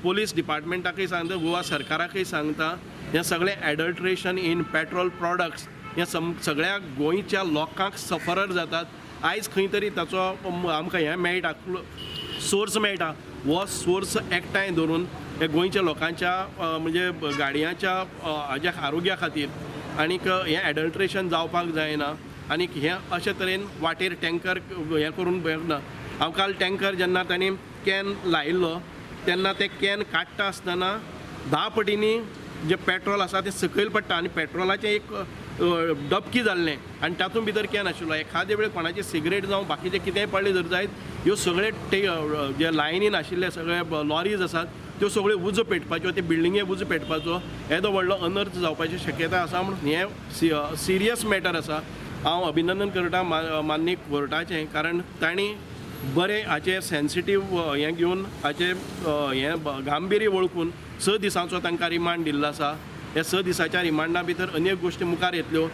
Police डिपार्टमेंटाकय सांगता, गोवा सरकाराकय सांगता, हें सगळें एडल्ट्रेशन इन पेट्रोल प्रॉडक्ट्स हें सगळ्या गोंयच्या लोकांक सफरर जातात. आयज खंय तरी ताचो आमकां हें मेळटा, सोर्स मेळटा. हो सोर्स एकठांय धरून हे गोंयच्या लोकांच्या म्हणजे गाडयांच्या हाज्या आरोग्या खातीर आनीक हें एडल्ट्रेशन जावपाक जायना. आनीक हें अशे तरेन वाटेर टँकर हें करून ना. हांव काल टँकर जेन्ना तांणी कॅन लायिल्लो तेन्ना ते कॅन काडटा आसतना 10 पटींनी जे पेट्रोल आसा तें सकयल पडटा आनी पेट्रोलाचें एक डबकी जाल्लें आनी तातूंत भितर कॅन आशिल्लो. एखादे वेळेस कोणाची सिगरेट जावं बाकीचें कितेंय पडलें जर जायत, ह्यो सगळे जे लायनीन आशिल्ले सगळे लॉरीज आसात त्यो सगळ्यो उजो पेटपाच्यो, ते बिल्डिंगे उजो पेटपाचो येदो व्हडलो अनर्थ जावपाची शक्यता आसा. म्हणून हें सिरियस मॅटर आसा. हांव अभिनंदन करता माननीय कोर्टाचें, कारण तांणी बरें हाचेर सेन्सिटीव हें घेवन हाचें हें गांभीर्य वळखून 6 दिसांचो तांकां रिमांड दिल्लो आसा. ह्या 6 दिसाच्या रिमांडा भितर अनेक गोश्टी मुखार येतल्यो.